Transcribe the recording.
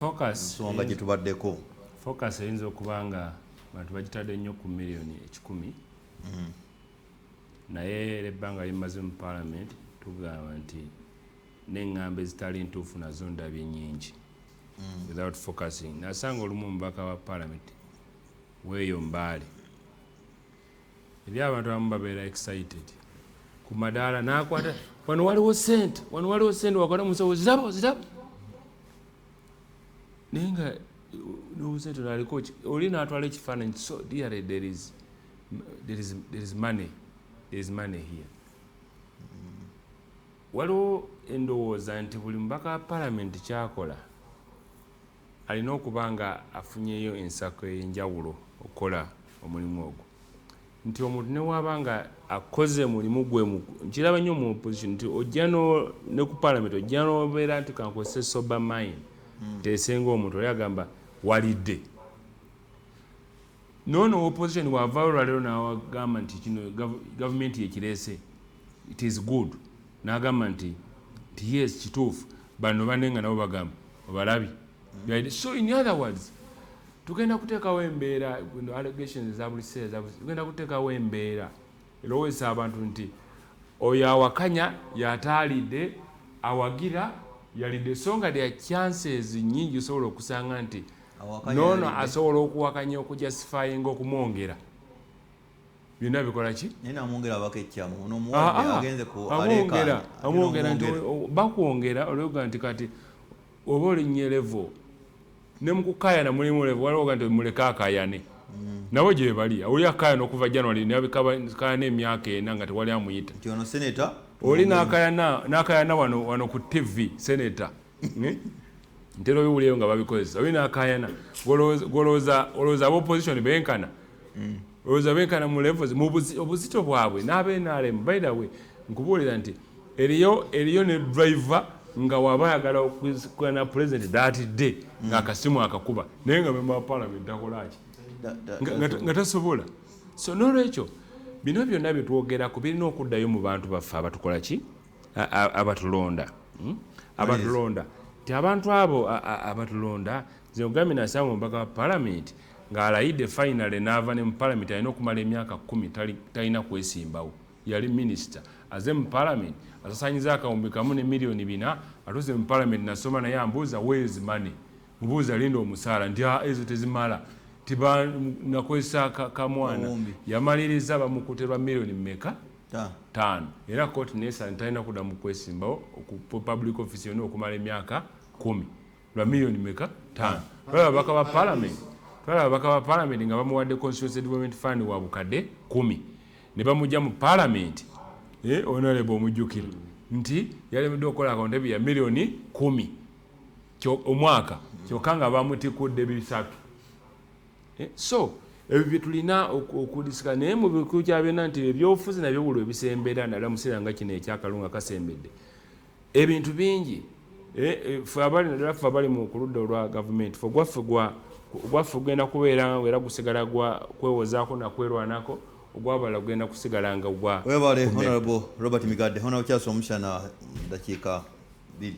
nsonga gye tubaddeko. Focus eyinza okuba nga bantu bagitadde nnyo ku miliyoni 1,000 naye ebbanga limaze mu Parliament tugamba nti n'eŋŋambo ezitali ntuufu nazo ndabye nnyingi without focusing. Nasanga olumu omubaka wa Parliament weeyo Mbaale eri abantu abamu babeera excited ku madaala n'akwata wano waliwo ssente wakwata musawo zirabo naye nga n'obusente naliko oli n'atwala ekifaananyi so dearly there is money here. Waliwo endowooza nti buli mubaka wa Parliament kyakola alina okuba nga afunyeyo ensako ey'enjawulo okukola omulimu ogwo. Nti omuntu ne waba nga akoze mulimu gwe nkiraba nnyo mu opposition nti ojja ne ku Parliament ojja n'obeera nti kankozese sober mind teesenga omuntu oli agamba walidde. Noono opposition wavaayo olwaleero n'awagamba nti kino gavumenti yekireese it is good n'agamba nti yes kituufu bano banenga nabo bagamba obalabi. So in other words tugenda kuteekawo embeera allegations za buli kiseera tugenda kuteekawo embeera erowoozesa abantu nti oyo awakanya yataalidde awagira yalidde so nga there are chances nnyingi osobola okusanga nti noono asobola okuwakanya okujustifyinga okumwongera byonna bikola ki amwongera nti bakwongera olwoga nti kati oba olinnye level ne mukukayana mulimu level waliwo nti muleke akayane nabo gye bali oli akayana okuva January nabikayana emyaka ena nga tewali amuyita oli n'akayana wano ku TV senator ntera obiwulireyo nga babikozesa oli n'akayana olowooza ab'opposition benkana olowooza benkana mu levels mu obuzito bwabwe n'abenaremu. By the way nkubuulira nti eriyo ne driver nga waba ayagala okwana president that day ng'akasimu akakuba naye nga member wa Parliament takolaki nga tasobola. So n'olwekyo bino byonna bye twogerako birina okuddayo mu bantu baffe abatukola ki abatulonda ti abantu abo abatulonda nze ogambye nasanga omubaka wa Parliament ng'alayidde finally n'ava ne mu Parliament alina okumala emyaka 10 talina kwesimbawo. Yali minisita aze mu Parliament asasanyiza akawumbi kamu ne miliyoni 4 atuuse mu Parliament nasoma naye ambuuza where is money mubuuza linda omusaala nti ezo tezimala nakozesa kamwana yamaliriza bamukuterwa miliyoni mmeka 5 era kooti nesala talina kuddamu kwesimbawo ku public office yonna okumala emyaka 10 lwa miliyoni mmeka 5. Twalaba ababaka ba Parliament nga bamuwadde constituency development fund wa bukadde 10 ne bamujja mu Parliament honorable omujjukira nti yalemedde okukola akaunti ya miliyoni 10 omwaka kyokka nga bamutikudde 3. So ebyo bye tulina okudisika naye mu bikulu kya byonna nti ebyobufuzi nabyo buli ebisembera nala museera nga kino ekyakalunga kasembedde ebintu bingi ffe abali mu kuludda olwa gavumenti ffe gwaffe gugenda kubeera era gusigala kwewozaako nakwerwanako ogwabala gugenda kusigala nga gwa webale Honorable Robert Migadde hono kyasa omushana dakiika 2.